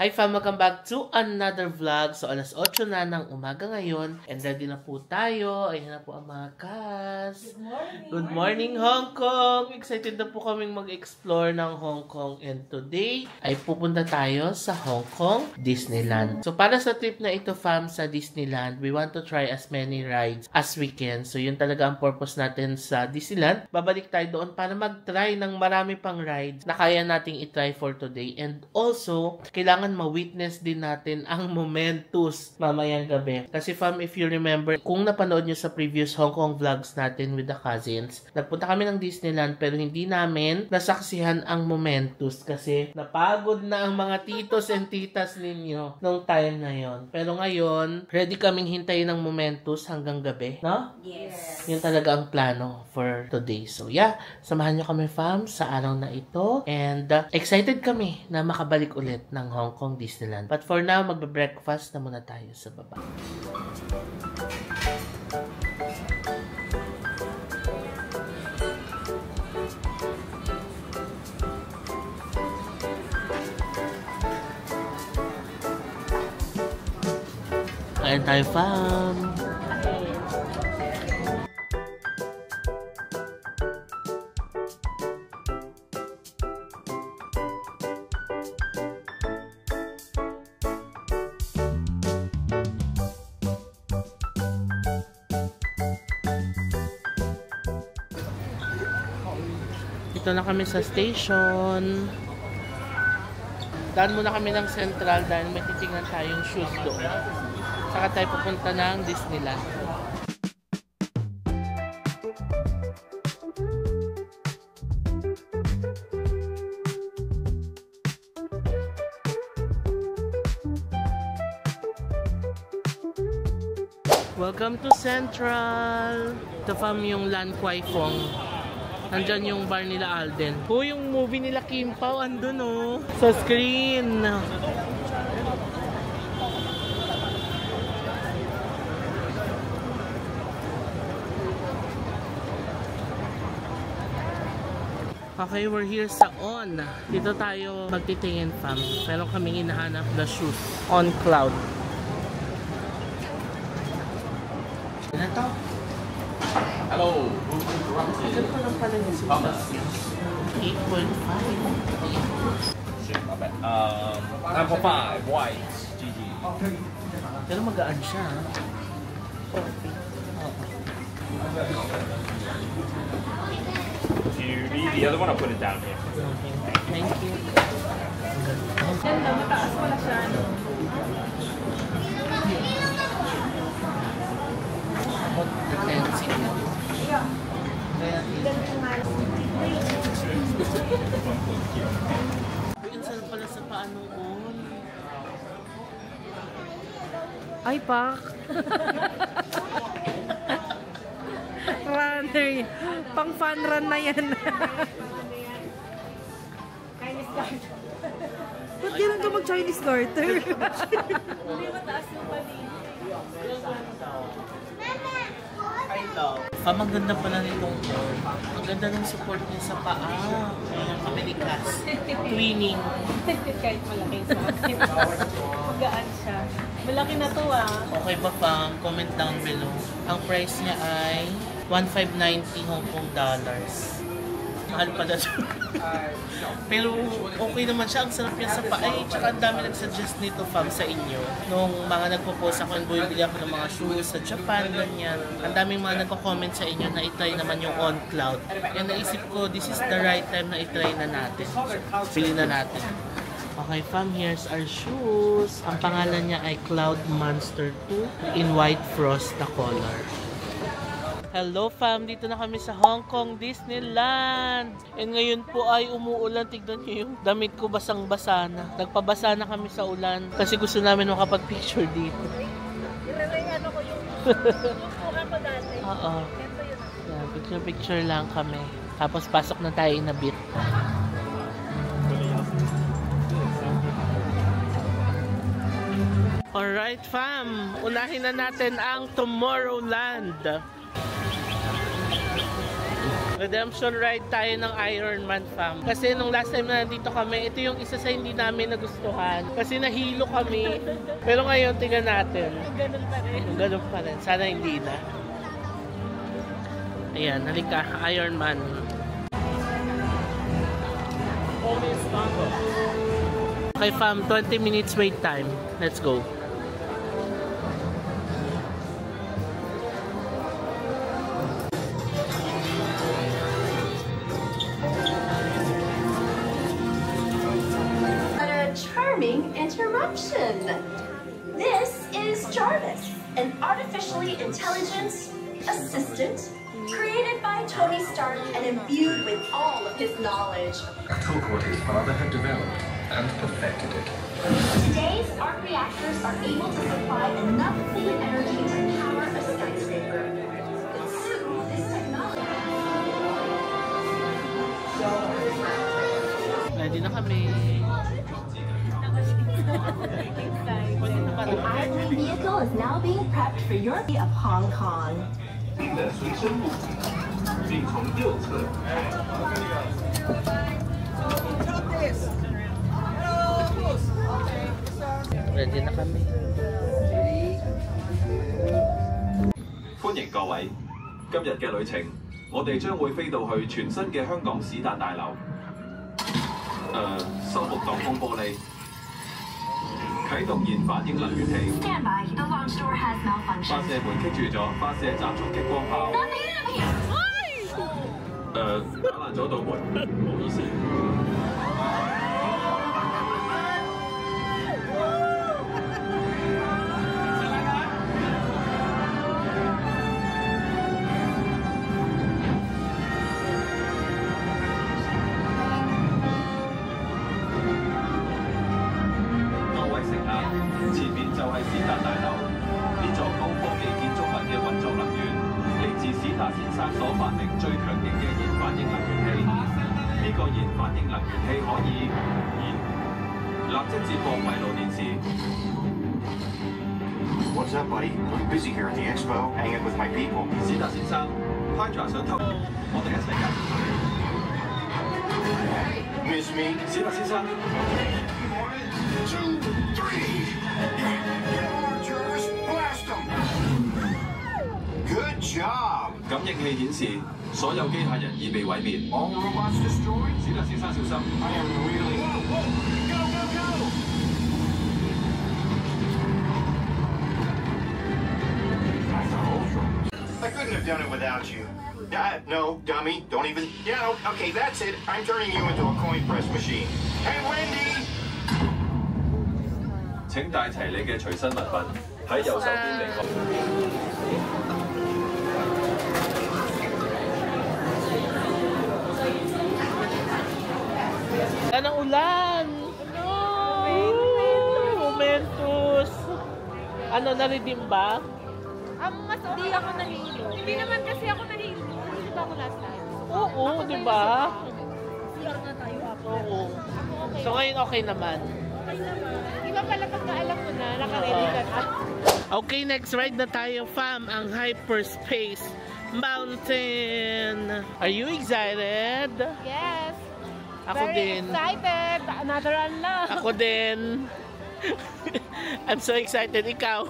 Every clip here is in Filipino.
Hi fam, welcome back to another vlog. So alas 8 na ng umaga ngayon and ready na po tayo. Ayan na po ang mga kas. Good morning. Good morning Hong Kong. Excited na po kaming mag-explore ng Hong Kong and today ay pupunta tayo sa Hong Kong Disneyland. So para sa trip na ito fam sa Disneyland, we want to try as many rides as we can. So yun talaga ang purpose natin sa Disneyland. Babalik tayo doon para mag-try ng marami pang rides na kaya nating i-try for today. And also, kailangan ma-witness din natin ang Momentus mamayang gabi. Kasi fam, if you remember, kung napanood nyo sa previous Hong Kong vlogs natin with the cousins, nagpunta kami ng Disneyland pero hindi namin nasaksihan ang Momentus kasi napagod na ang mga titos and titas ninyo nung time na yon. Pero ngayon, ready kaming hintayin ng Momentus hanggang gabi, no? Yes. Yun talaga ang plano for today. So yeah, samahan nyo kami fam sa araw na ito and excited kami na makabalik ulit ng Hong Kong Disneyland. But for now, magbe-breakfast na muna tayo sa baba. Kain tayo fam! Dito na kami sa station. Daan muna kami ng Central dahil may titingnan tayong shoes doon. Saka tayo pupunta ng Disneyland. Welcome to Central! Ito fam yung Lan Kwai Fong. Nandyan yung bar nila Alden. Yung movie nila Kim Pao, andun oh. Sa screen. Okay, we're here sa On. Dito tayo magtitingin fam. Pero kaming hinahanap na shoes. On Cloud. Ano to? Hello. Ganito lang pala yung sitas. 8.5. Number 5, white. GG. Pero magaan siya. Okay. Do you need the other one? I'll put it down here. Okay. Thank you. Ganda, mataas pala siya. Uy, ang sarap pala sa paa nung On. Ay, pak! Runner. Pang fun run na yan. Chinese garter. Ba't ganun ka mag-Chinese garter? Hindi mataas yung pali. Maganda pala nitong On. Ang ganda ng support niya sa paa. Ang kamilikas. Twinning. Kahit malaking sa akin. Magaan siya. Malaki na to ah. Okay ba fam? Comment down below. Ang price niya ay 1,590 Hong Kong dollars. Mahal pala siya. Pero okay naman siya. Ang sarap niya sa paa. Ay, tsaka ang dami nagsuggest nito fam sa inyo. Nung mga nagpo-post ako and bumibili ako ng mga shoes sa Japan, ganyan. Ang daming mga nagko-comment sa inyo na itry naman yung On Cloud. Kaya naisip ko, this is the right time na itry na natin. Pili na natin. Okay fam, here's our shoes. Ang pangalan niya ay Cloud Monster 2 in white frost na color. Hello fam, dito na kami sa Hong Kong Disneyland. And ngayon po ay umuulan. Tignan nyo yung damit ko basang-basa na. Nagpabasa na kami sa ulan kasi gusto namin makapag-picture dito. Yun na yung ano ko yung mukha ko dati. Oo. Ito yun. Yeah, picture-picture lang kami. Tapos pasok na tayo in a bit. Alright fam, unahin na natin ang Tomorrowland. Redemption ride tayo ng Ironman fam. Kasi nung last time na nandito kami, ito yung isa sa hindi namin nagustuhan. Kasi nahilo kami. Pero ngayon, tingnan natin. Ganun pa rin. Ganun pa rin. Sana hindi na. Ayan, halika. Ironman. Okay fam, 20 minutes wait time. Let's go. Interruption. This is Jarvis, an artificially intelligent assistant created by Tony Stark and imbued with all of his knowledge. Took what his father had developed and perfected it. Today's arc reactors are able to supply enough clean energy to power a skyscraper. But soon, this technology... Ready na kami. An Ivory vehicle is now being prepped for your of Hong Kong. Ready na kami. 歡迎各位，今日嘅旅程，我哋將會飛到去全新嘅香港史達大樓。修復擋風玻璃。 啟動燃反應能源器。Stand by. The launch door has 發 malfunctioned. 射門棘住咗，發射集束激光炮。打爛咗道門，唔好意思。前面就係史達大樓，呢座高科技建築物嘅運作能源嚟自史達先生所發明最強勁嘅燃反應能源器。呢個燃反應能源器可以立即接駁閉路電視。What's up, buddy? I'm busy here at the expo, hanging with my people. 史達先生 ，Hydra 想偷，我哋一齊㗎。Miss me? 史達先生。 1, 2, 3. There are Jarvis. Blast them. Good job. 感應器顯示，所有機械人已被毀滅。 All robots destroyed. 史達先生小心。I am really. Whoa, whoa. Go, go, go. I couldn't have done it without you. No, dummy. Don't even. Yeah, okay, that's it. I'm turning you into a coin press machine. Hey, Wendy. 請帶齊你嘅隨身物品，喺右手邊離開。Yan ang ulan! Momentous! Ano, na-redeem ba? Mas hindi ako nahilo. Hindi naman kasi ako nahilo. Hindi ba ako last time? Oo, di ba? CR na tayo ako. Oo. Okay. So ngayon okay naman. Okay naman. Iba pala pagka alam mo na, nakaready ka na. Okay, next ride na tayo, fam, ang Hyperspace Mountain. Are you excited? Yes. Ako Very din. excited. Another run na. Ako din. I'm so excited. Ikaw?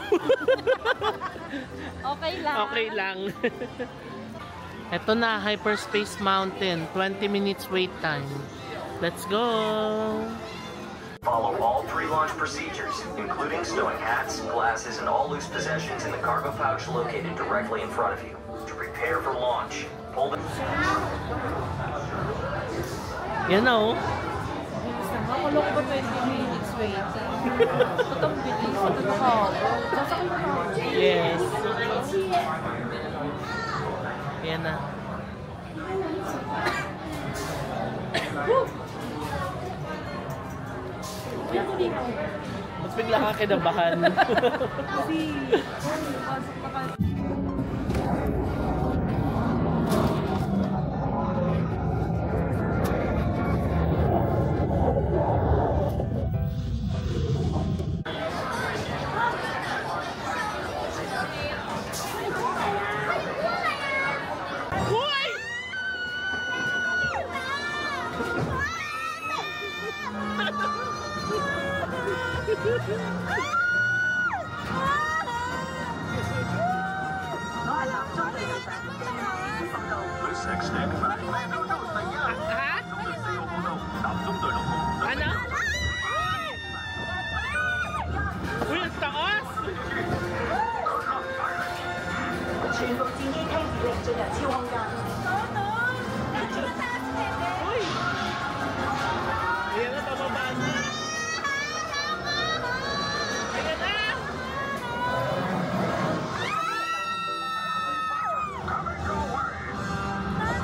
Okay lang. Okay lang. Ito na, Hyperspace Mountain. 20 minutes wait time. Let's go! Follow all pre-launch procedures, including stowing hats, glasses, and all loose possessions in the cargo pouch located directly in front of you. To prepare for launch, pull the... Yan na oh. Makulong ko 20 minutes wait. Totong bilis. Totoo. Sasakay mo na. Yes. Yan na. Mas bigla ka kinabahan. Kasi, pasok na ka. Ano? Uy, ang taas! 全部戰機梯已經進入超空間。Uy! Ayan na, pababa na. Ayan na!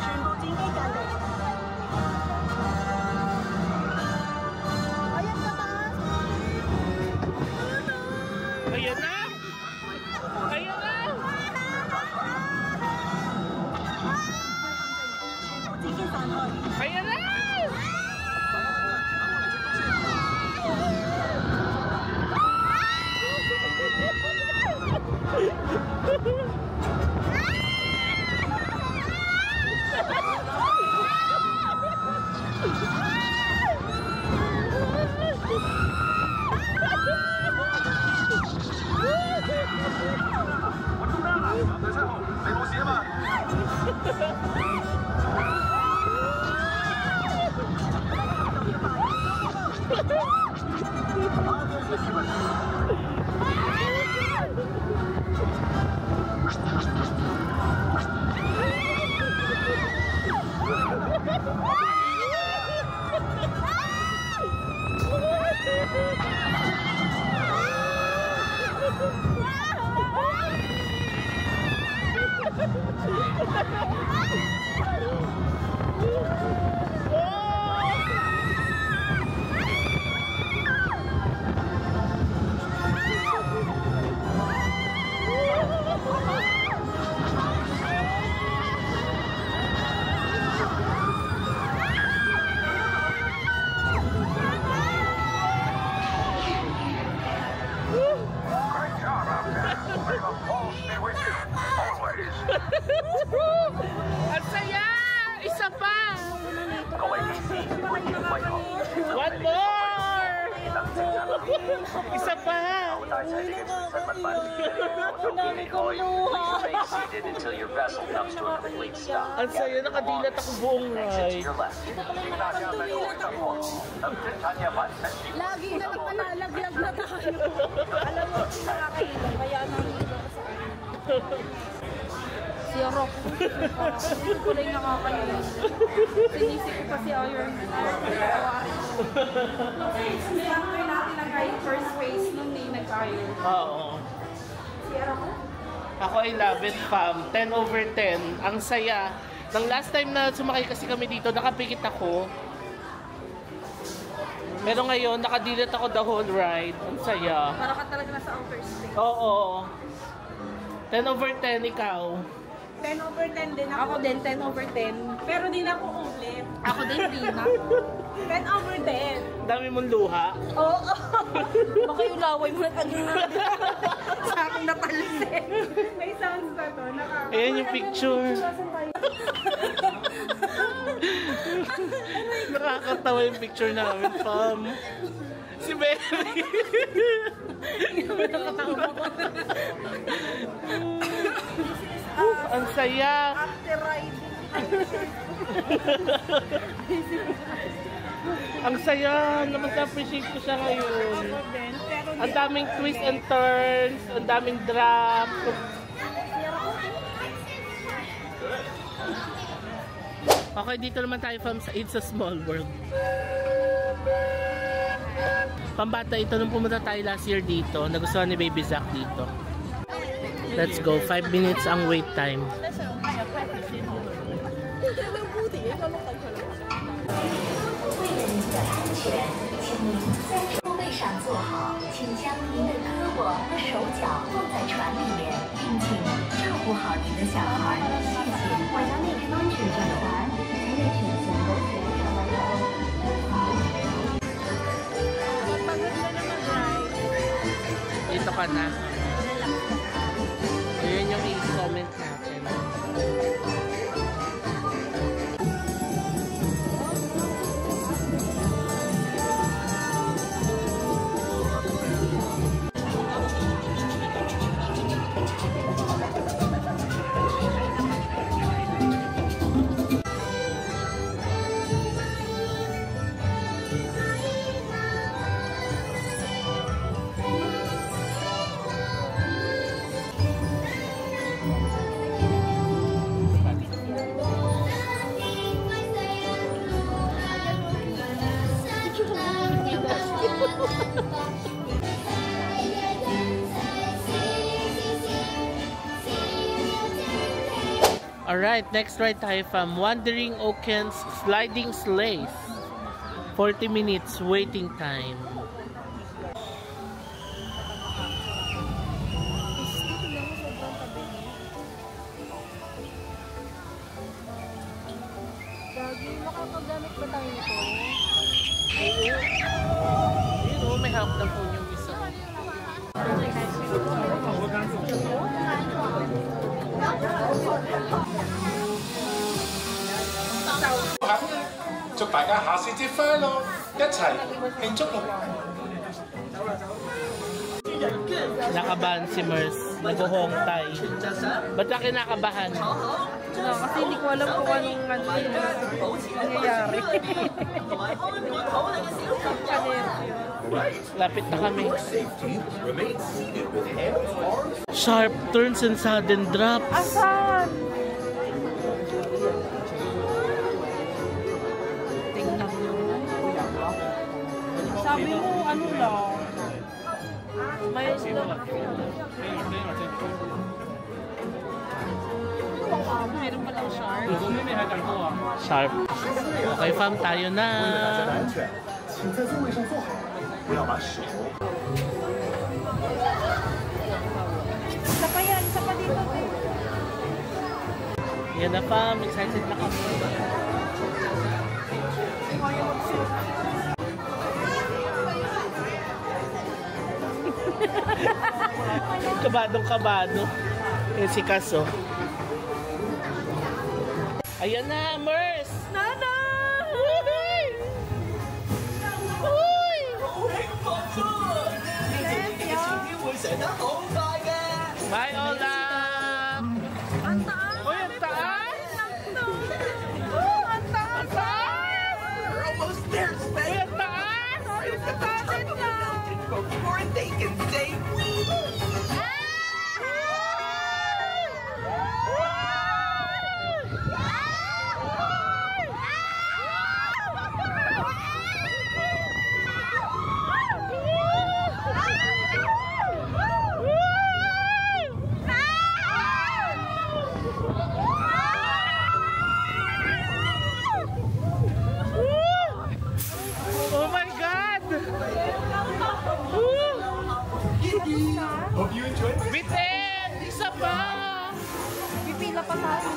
全部戰機隔離。 Ayan na! Ayan na! Ayan na! Ang saya! Isa pa! One more! Isa pa! Ang saya, nakadilat ako buong ride. Lagi na lang nalalaglag na tayo. Alam mo, nakakailan. Kaya nangilog ako sa akin. Si Rock. Hindi ko rin nakakailan. Sinisip ko pa si Iron Man. Sinakay natin ang kahit first phase nung hindi nag-Iron. Oo. Si Rock. Ako ay love it, fam. 10 over 10. Ang saya. Nang last time na sumakay kasi kami dito, nakapikit ako. Pero ngayon, nakadilat ako the whole ride. Ang saya. Para ka talaga nasa outer space. Oo. 10 over 10, ikaw. 10 over 10 din ako. Ako din, 10 over 10. Pero di na ako ulit. Ako din, di na. 10 over 10. Dami mong luha. Oo. Baka yung laway mo na sa akin natalsin. May sounds na to. Ayan yung picture. Nakakatawa yung picture namin, fam. Si Berry. Ang saya. After riding. Ang saya. Naman-appreciate ko siya ngayon. Ang daming twists and turns. Ang daming drop. Okay, dito naman tayo from sa It's a Small World. Pambata ito nung pumunta tayo last year dito. Nagustuhan ni Baby Zach dito. Let's go. 5 minutes ang wait time. 座位上坐好，请将您的胳膊和手脚放在船里面，并请照顾好您的小孩。谢谢。我要那边指着船，才能选择螺旋上来的。 Dito ka na. Ayan yung i-comment natin. Alright, next ride tayo from Wandering Oaken's Sliding Sleigh. 40 minutes waiting time. Gagi, makakagamit ba tayo nito? Oo, may hawak na po yung isa. Nakabahan si Mers. Nag-hong tay. Ba't ka kinakabahan? Kasi hindi ko alam kung anong nangyayari. Lapit na kami. Sharp turns and sudden drops. Asan? Tingnan mo. Sabi mo, ano lang? May meron pa lang sharp. Sharp. Okay, fam, tayo na. Isa pa yan, isa pa dito. Yan na, fam. Excited na kami. Kabadong-kabado. Yung si Kaso. Ayan na, Mers! Nana! Uy! Bye, Ola! Ang taas! Uy, ang taas! Ang taas! Almost there, Uy, ang taas! Kapatid na! before they can say Oh my God! Hope you enjoyed it. Bitin! Isa pa! Pipila pa tayo.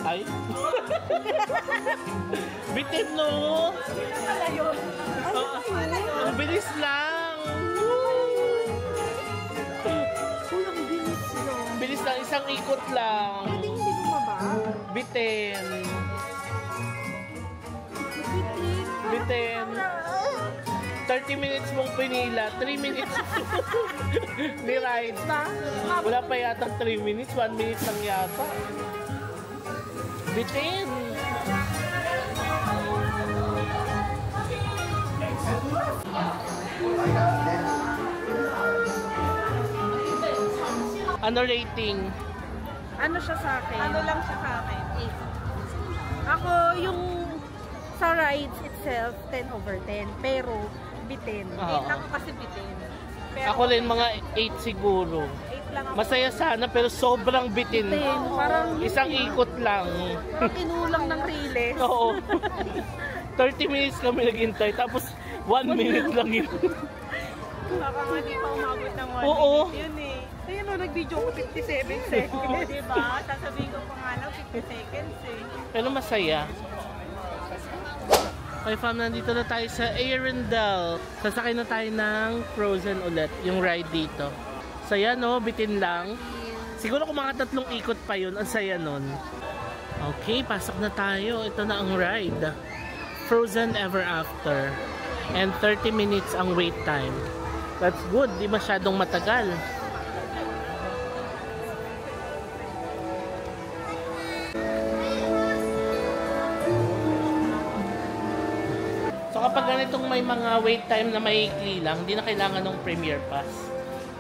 Ay? Bitin, no? Ang bilis lang! Bilis lang, isang ikot lang. Hindi bumaba. Bitin. Bitin. 30 minutes mong pinila, 3 minutes ni ride. Wala pa yatang 3 minutes, 1 minute lang yata. Bitin. Ano rating? Ano siya sa akin? Ano lang siya sa akin? Ako, yung sa rides itself, 10/10. Pero, bitin. Oo. 8 ako kasi bitin. Pero, Ako rin mga 8 siguro. 8 lang ako. Masaya sana pero sobrang bitin. Bitin. Parang Isang ikot lang. Parang kinulang ng riles. Oo. 30 minutes kami naghintay tapos 1 minute lang yun. Baka nga di pa umabot ng 1 Oo. minute yun eh. Ayun o, nag-video ko 57 seconds. Oo, diba? Sasabihin ko pa nga lang 50 seconds eh. Pero masaya. Okay fam, nandito na tayo sa Arendelle. Sasakay na tayo ng Frozen ulit, yung ride dito. Saya no, bitin lang. Siguro kung mga 3 ikot pa yun, ang saya nun. Okay, pasok na tayo. Ito na ang ride. Frozen Ever After. And 30 minutes ang wait time. That's good, di masyadong matagal. Kapag ganitong may mga wait time na maikli lang, hindi na kailangan ng Premier Pass.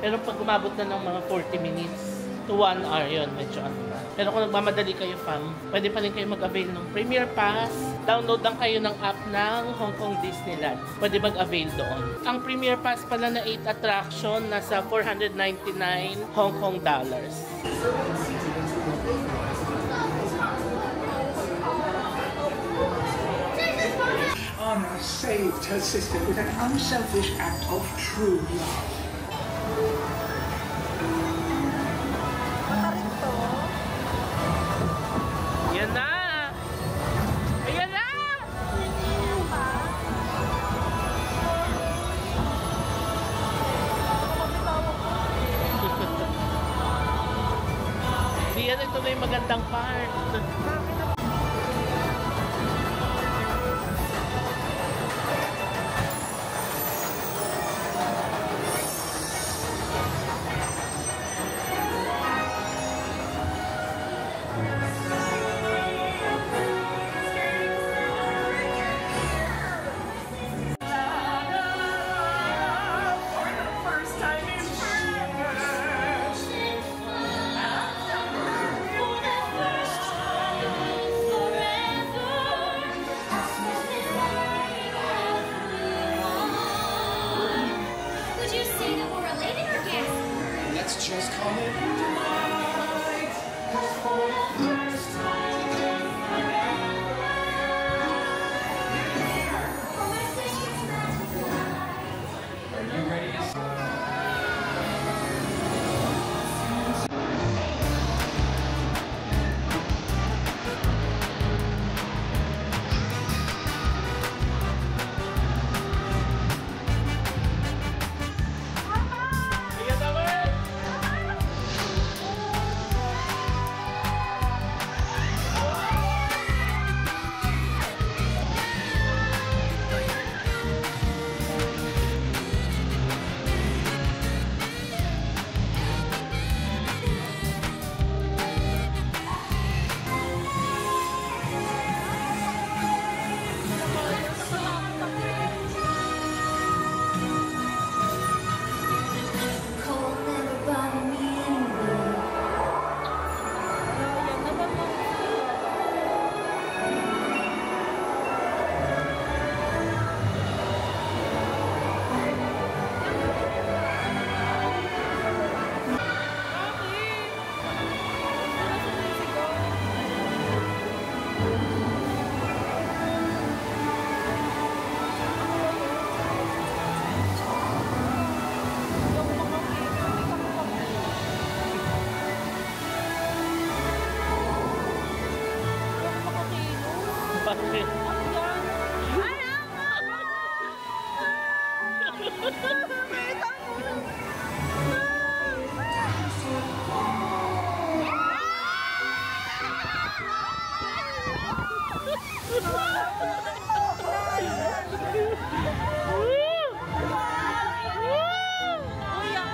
Pero pag umabot na ng mga 40 minutes to 1 hour, yun, medyo ano na. Pero kung nagmamadali kayo fam, pwede pa rin kayo mag-avail ng Premier Pass. Download lang kayo ng app ng Hong Kong Disneyland. Pwede mag-avail doon. Ang Premier Pass pala na 8 attraction, nasa 499 Hong Kong dollars. Anna saved her sister with an unselfish act of true love. Yan na! Ayan na! Hindi yan, ito na yung magandang part. Just call it tonight, 'cause for the first time are you ready to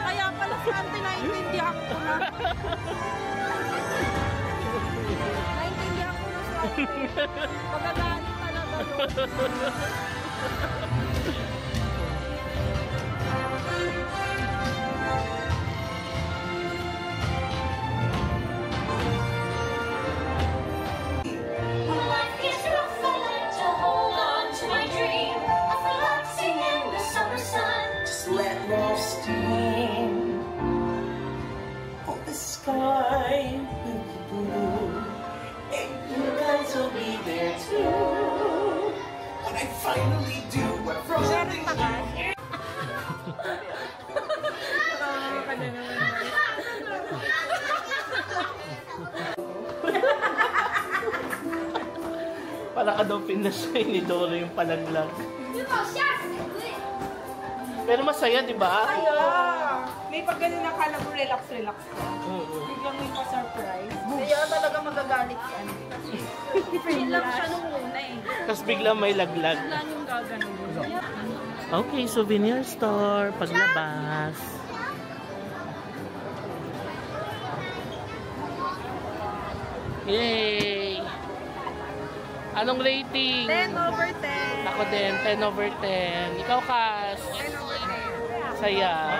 Kaya pala si Auntie naintindihan ko na. Naintindihan ko na si Auntie. Magagalit talaga yun. let love steam on the sky will be blue, and you guys will be there too when I finally do what Frozen did. Para ka daw pinasay ni Doro yung palaglag. Pero masaya, di ba? Masaya! May pag ganun akala mo relax-relax ka. Biglang may pa-surprise. Kaya talaga magagalit yan. Feel lang siya nung una eh. Tapos biglang may laglag. Biglang yung gaganon. Okay, souvenir store. Paglabas. Yay! Anong rating? 10/10. Ako din, 10/10. Ikaw, Kas? 10/10. Saya.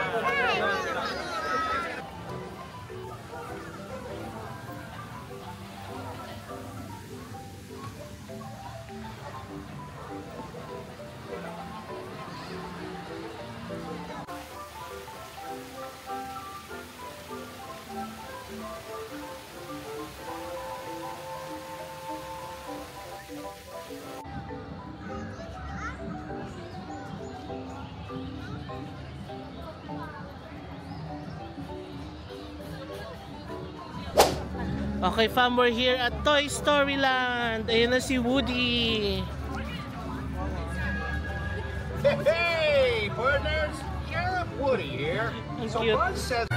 Okay, fam, we're here at Toy Story Land. Ayun na si Woody. Hey, partners! Sheriff Woody here. So Buzz says...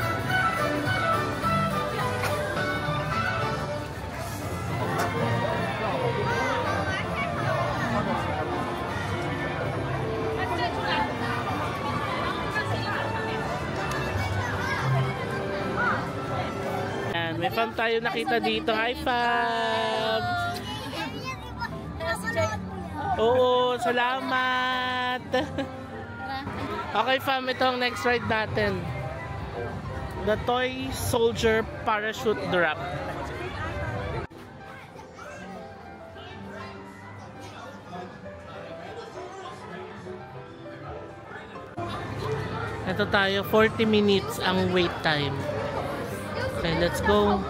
May fam tayo nakita dito. Hi, fam! Oo, salamat! Okay, fam, ito ang next ride natin. The Toy Soldier Parachute Drop. Ito tayo, 40 minutes ang wait time. Okay, let's go.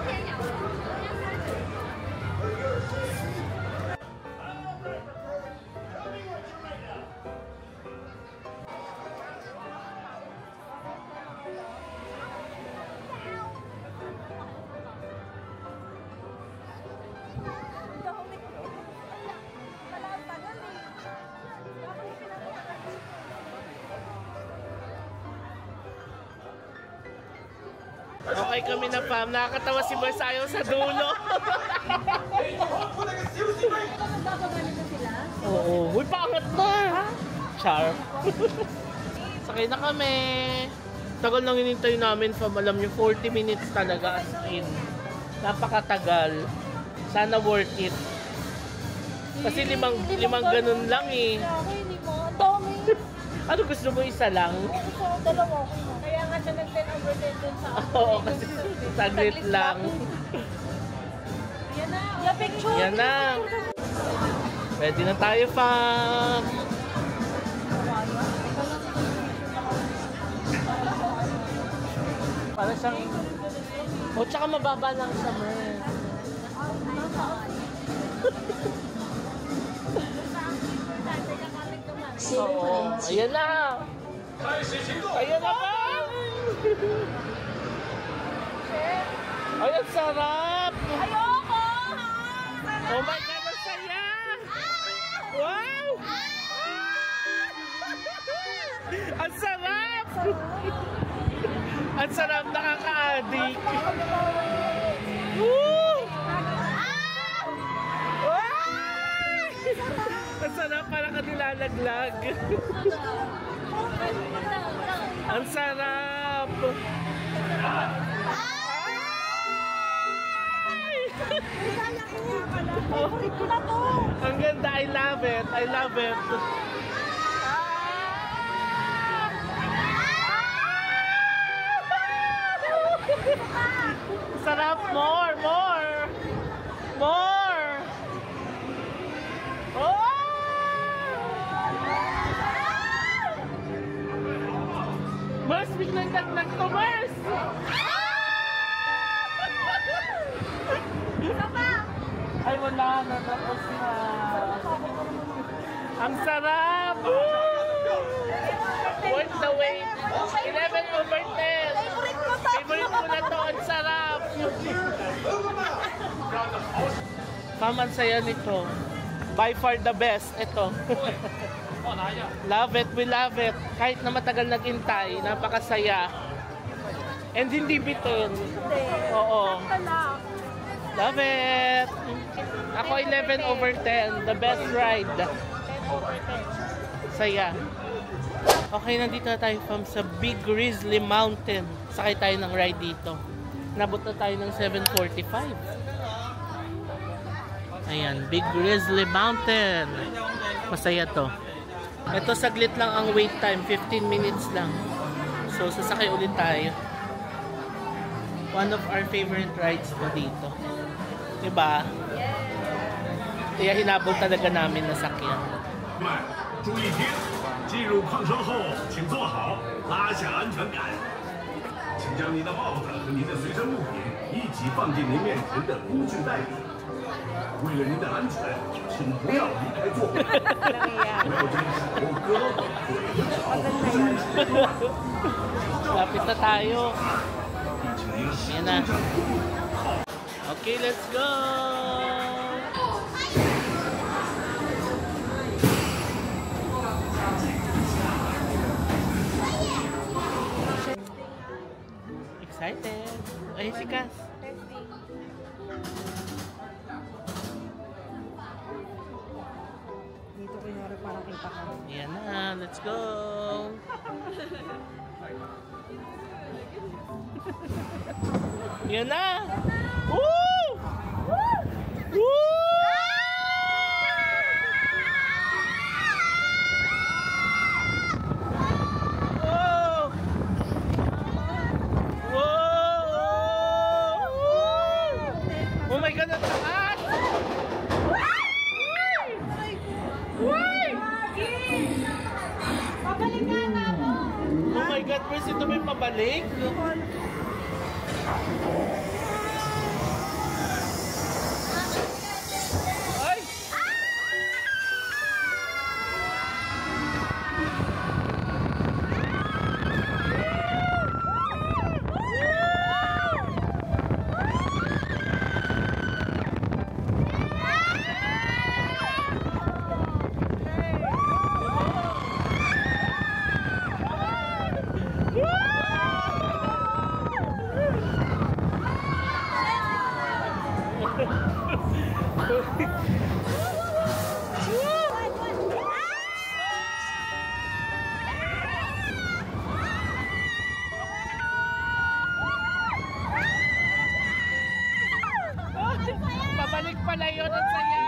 Okay kami na, fam. Nakakatawa si Boy Sayo sa dulo. Oo. Uy, paangat na. Char. Sakay na kami. Tagal lang hinintay namin, fam. Alam nyo, 40 minutes talaga as in. Napakatagal. Sana worth it. Kasi limang ganun lang eh. Ano gusto mo, isa lang? Dalawa ko. Kaya nga siya nag-10/10 dun sa ako. Oo, kasi saglit lang. Yan na. Yan, picture. Yan na. Pwede na tayo, fam. Para siyang... O, tsaka mababa lang siya, man. Oo. Ayan na. Ayan na ba? Ay, ang sarap. Ayoko! Oh my God, ang saya. Wow! Ang sarap. Ang sarap, nakaka-addict. Woo! Ang sarap, parang ka nilalaglag. Ang sarap! Ang ganda, I love it. I love it. Sarap, more, more. More. Oh! Mars, biglang naglag to, Mars! Ay, wala na. Tapos na. Ang sarap! Worth the wait. 11/10. Favorite ko na to. Ang sarap! Mama, ang saya nito. By far the best. Ito. Love it, we love it. Kahit na matagal naghintay, napakasaya. And hindi bitin. Oo. Love it. Ako 11/10. The best ride. 10/10. Saya. Okay, nandito na tayo sa Big Grizzly Mountain. Sakay tayo ng ride dito. Nabot na tayo ng 7:45. Ayan, Big Grizzly Mountain. Masaya to. Ito, saglit lang ang wait time. 15 minutes lang. So, sasakay ulit tayo. One of our favorite rides to dito. Diba? Kaya hinabol talaga namin na sakyan. 注意听，进入矿车后，请坐好，拉下安全杆。请将您的帽子和您的随身物品一起放进您面前的工具袋里。为了您的安全，请不要离开座位。不要将手、胳膊、腿和脚伸出外。 Lapit na tayo. Ayan na. Okay, let's go! Excited! Ay, si Cass! Dito kunyari parang kita ka. Yan na, let's go! Yan na! Woo! Woo! Oh my God, ang taas! Pabalik ka na mo! Oh my God, Pres, ito may pabalik? Ay! Pabalik pala yun, ang saya.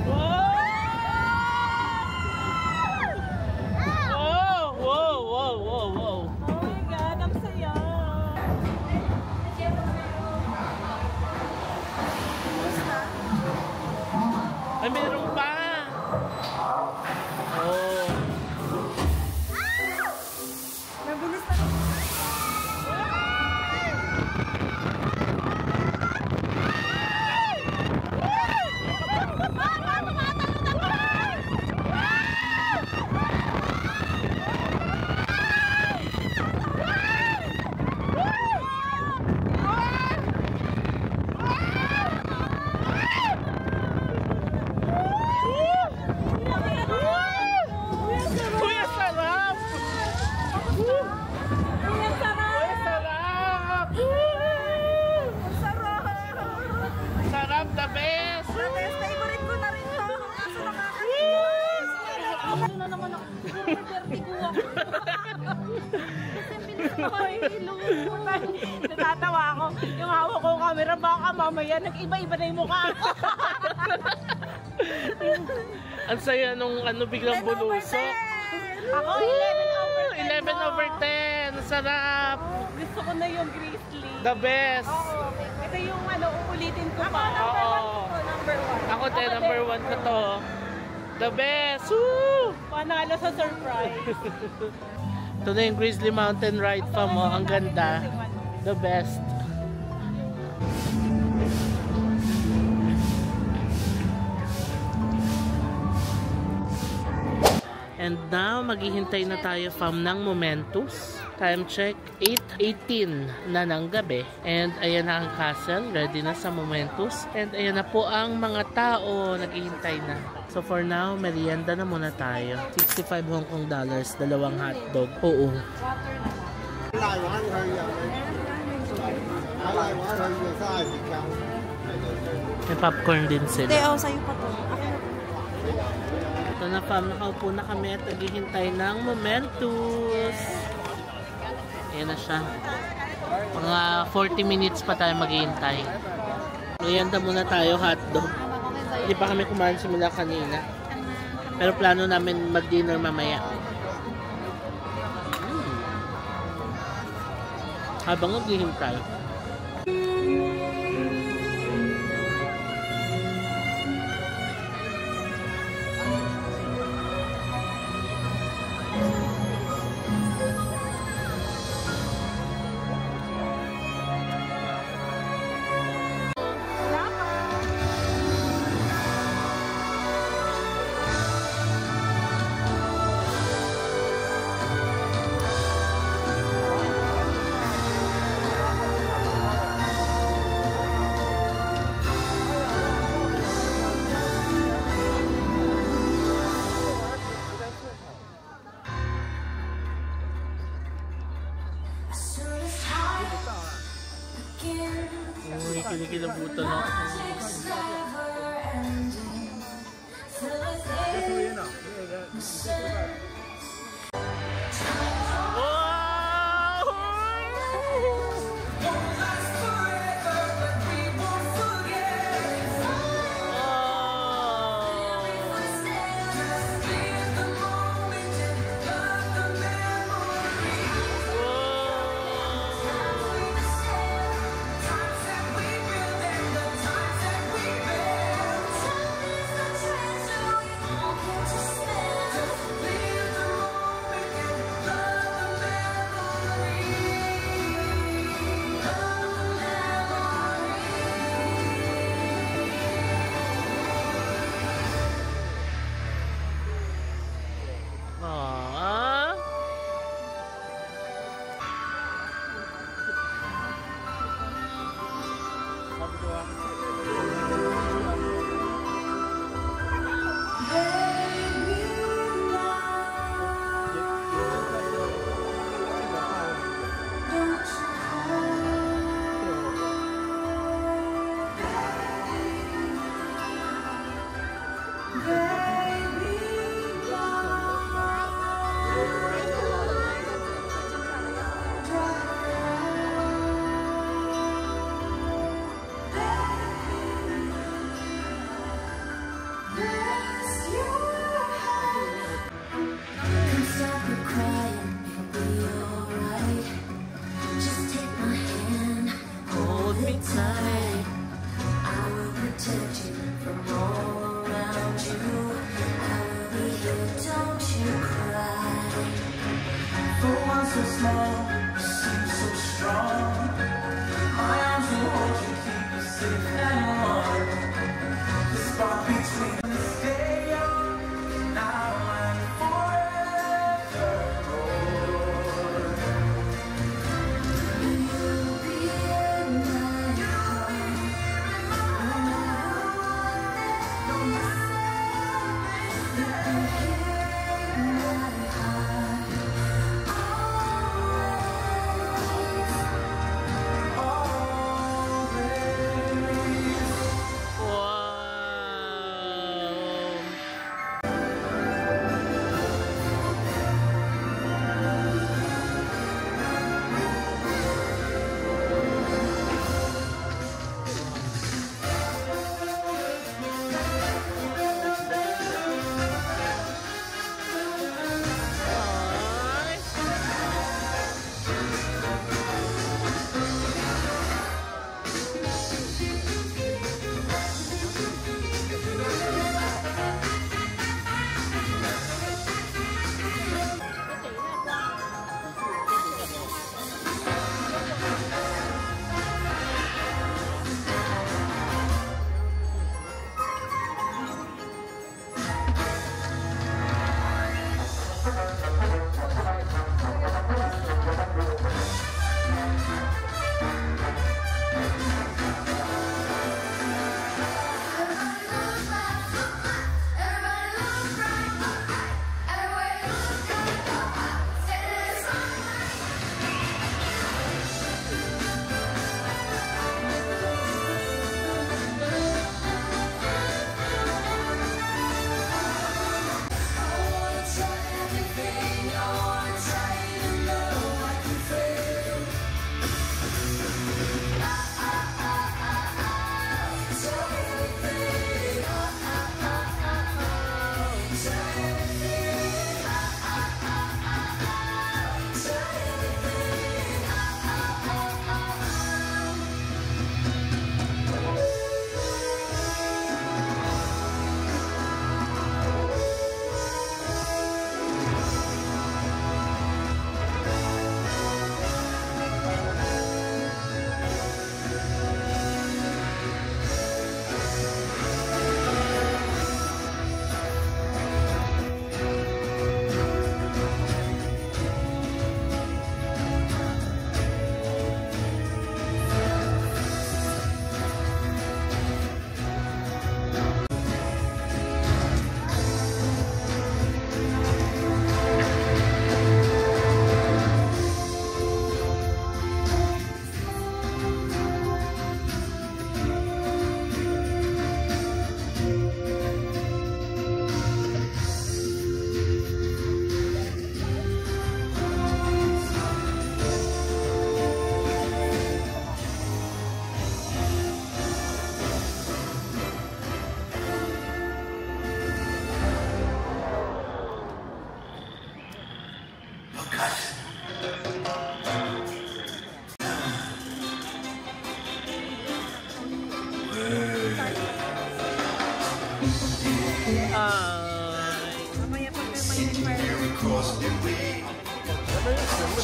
Wow! Wow! Wow! Wow! Wow! Oh my God, ang saya! Ay, meron pa! Oh! Mabilis na. Uy, ang sarap! Ang sarap! Ang sarap! Sarap! Sarap, the best! The best, favorite ko na rin to. Kaso nakakainis. Ano na naman ako? Vertigo ako. Kasi bilis ako ilong. Natatawa ako. Yung hawak ko camera, baka mamaya nag-iba-iba na yung mukha. Ang saya nung biglang bulusok. Ako, 11/10. 11/10. Sarap. Gusto ko na yung grizzly. The best. Oo. Ito yung uulitin ko pa. Oo. Number 1. Ako din, number 1 ko to. The best. Woo! Panalo sa surprise. Ito na yung Grizzly Mountain Ride pa mo. Ang ganda. The best. And now, maghihintay na tayo from ng Momentus. Time check, 8:18 na ng gabi. And ayan na ang castle, ready na sa Momentus. And ayan na po ang mga tao, naghihintay na. So for now, merienda na muna tayo. 65 Hong Kong dollars, dalawang hotdog. Oo. May popcorn din sila. Sa'yo pa to. Ito na fam, nakaupo na kami at naghihintay ng Momentus. Ayan na siya. Mga 40 minutes pa tayo maghihintay. Merienda muna tayo, hotdog. Hindi pa kami kumain simula kanina. Pero plano namin mag-dinner mamaya. Habang naghihintay. Kinikilabutan ako.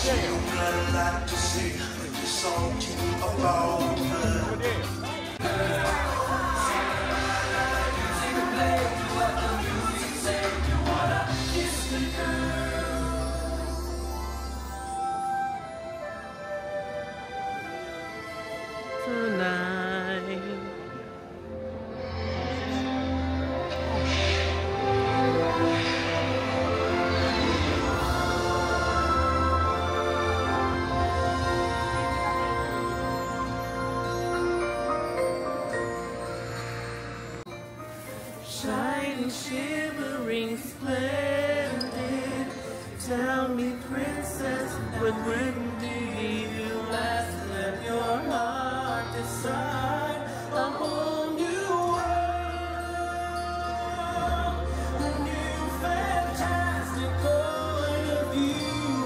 got a lot to say when you're salting about her. Shining, shimmering, splendid. Tell me, princess, when do you last let your heart decide a whole new world, a new fantastic point of view?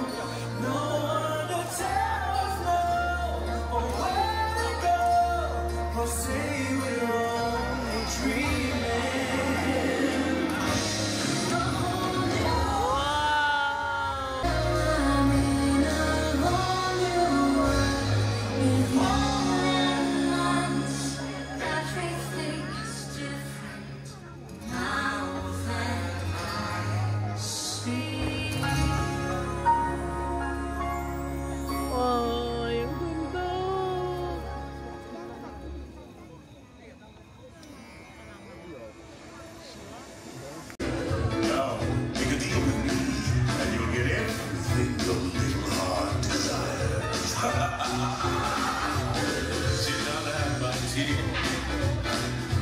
No one to tell us no, or where to go, or say we're only dreaming.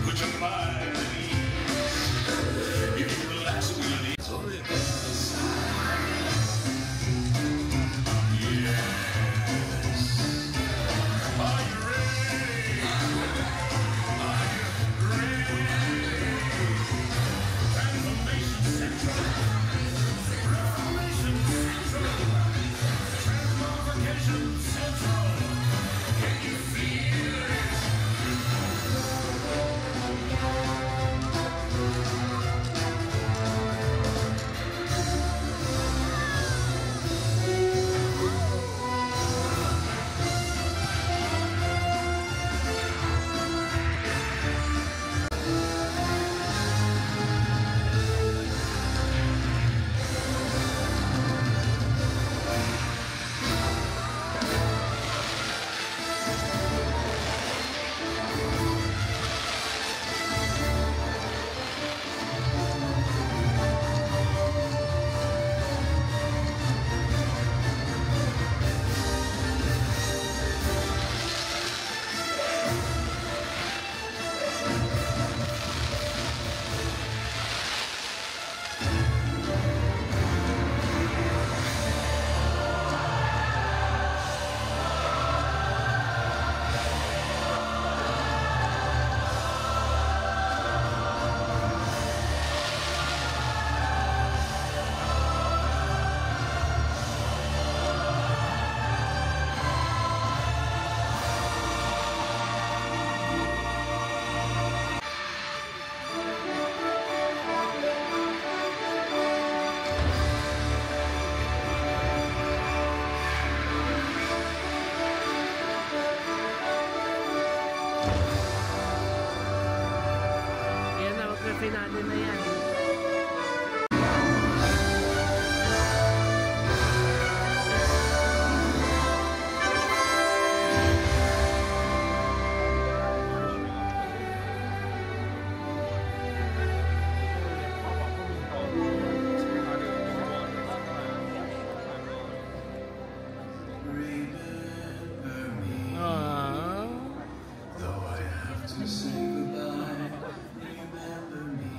Put your mind at ease. If you relax, we'll eat. Yes. Are you ready? Are you ready? Transformation Central. Reformation Central. Transmogrification Central. Can you feel it? Finale na yan. Though I have to say goodbye, remember me.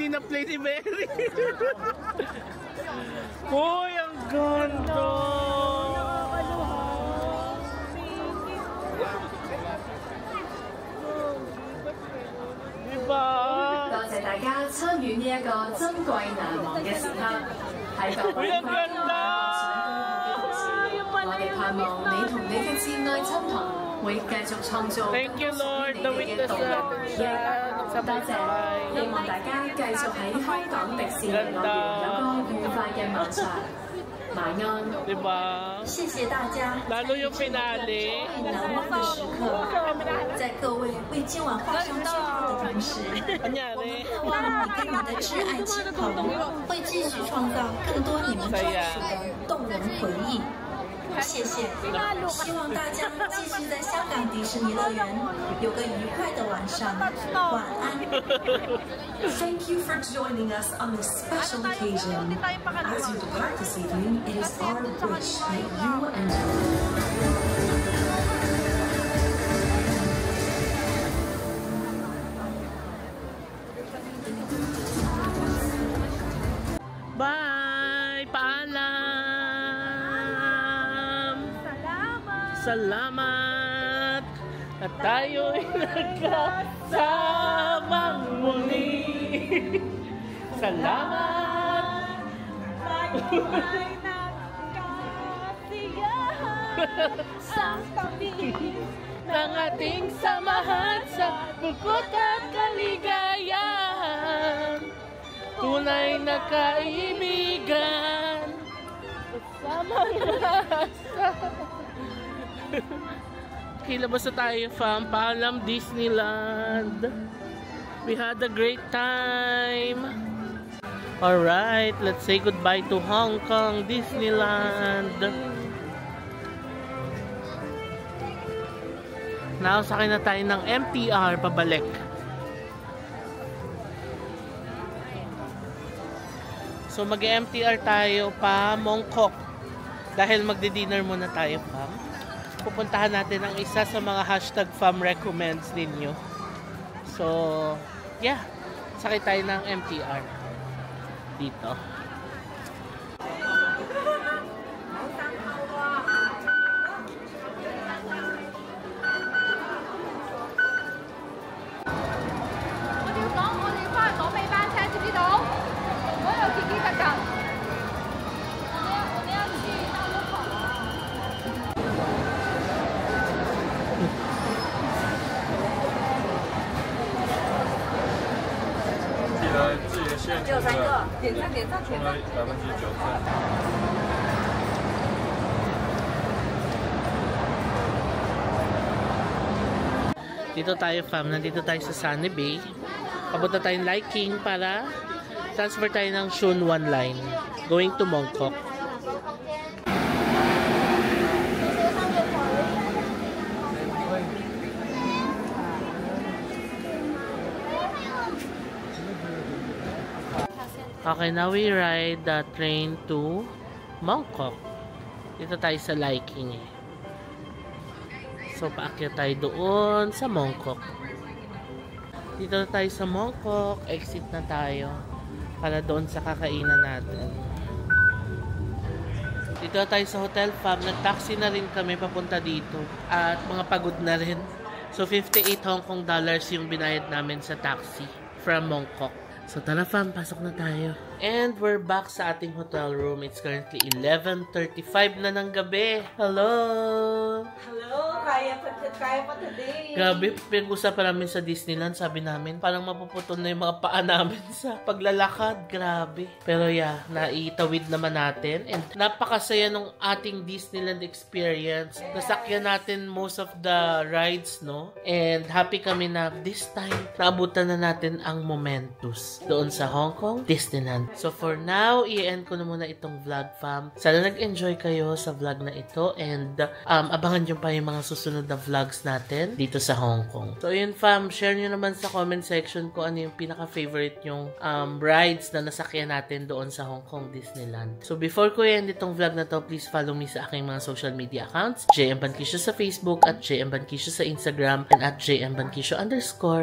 na-play ni Mary. Uy, ang ganda! Diba? 多謝大家參與呢一個珍貴難忘嘅時刻，喺各位規劃我哋盼望你同你嘅摯愛親朋會繼續創造你嘅動樂回憶。多謝，希望大家繼續喺香港迪士尼樂園有個愉快嘅晚上。晚安，對吧？謝謝大家。 Lalo yung finale. 難忘的時刻，在各位為今晚畫上句號的同時，我們盼望你跟你的摯愛親朋會繼續創造更多你們專屬的動人回憶。謝謝，希望大家繼續在香港迪士尼樂園有個愉快的晚上。晚安。Thank you for joining us on this special occasion. As you depart this evening, it is our wish that you enjoy. Bye! Paalam! Salamat! At tayo'y nagkasamang muli! Salamat! Tayo'y nagkasiyahan sa tabi ng ating samahan sa bukod at kaligayahan. Tunay na kaibigan kasama na sa kilabas na tayo from Paalam Disneyland. We had a great time. Alright, let's say goodbye to Hong Kong Disneyland. Now, sakay na tayo ng MTR pabalik. So mag-MTR tayo pa Mongkok. Dahil magdi-dinner muna tayo, fam. Pupuntahan natin ang isa sa mga hashtag fam recommends ninyo. So, yeah. Sakay tayo ng MTR. Dito.只有3个，点赞。充了90%。 Dito tayo, fam. Nandito tayo sa Sunny Bay. Papunta tayong Liking para transfer tayo ng Shun 1 line. Going to Mongkok. Okay, now we ride the train to Mongkok. Dito tayo sa Liking eh. So, paakyat tayo doon sa Mongkok. Dito na tayo sa Mongkok. Exit na tayo para doon sa kakainan natin. Dito na tayo sa hotel, fam. Nag-taxi na rin kami papunta dito. At mga pagod na rin. So, 58 Hong Kong dollars yung binayad namin sa taxi from Mongkok. So, tara, fam. Pasok na tayo. And we're back sa ating hotel room. It's currently 11:35 na ng gabi. Hello! Hello! Kaya pa today. Grabe, pinag-usapan namin sa Disneyland. Sabi namin, parang mapuputol na yung mga paa namin sa paglalakad. Grabe. Pero yeah, naitawid naman natin. And napakasaya nung ating Disneyland experience. Nasakyan natin most of the rides, no? And happy kami na this time, naabutan na natin ang momentous doon sa Hong Kong Disneyland So for now, i-end ko na muna itong vlog, fam. Sana nag-enjoy kayo sa vlog na ito and abangan nyo pa yung mga susunod na vlogs natin dito sa Hong Kong. So yun, fam, share nyo naman sa comment section kung ano yung pinaka-favorite yung rides na nasakyan natin doon sa Hong Kong Disneyland. So before ko i-end itong vlog na to, please follow me sa aking mga social media accounts, JM Banquisio sa Facebook, at JM Banquisio sa Instagram, and at JM Banquisio _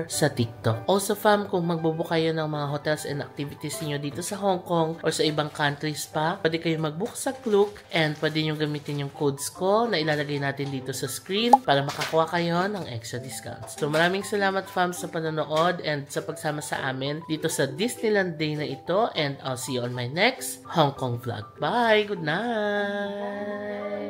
sa TikTok. Also, fam, kung magbubook kayo ng mga hotels and activities niyo dito sa Hong Kong or sa ibang countries pa, pwede kayo mag-book sa Klook and pwede nyo gamitin yung codes ko na ilalagay natin dito sa screen para makakuha kayo ng extra discounts. So maraming salamat, fam, sa panonood and sa pagsama sa amin dito sa Disneyland Day na ito, and I'll see you on my next Hong Kong vlog. Bye! Good night!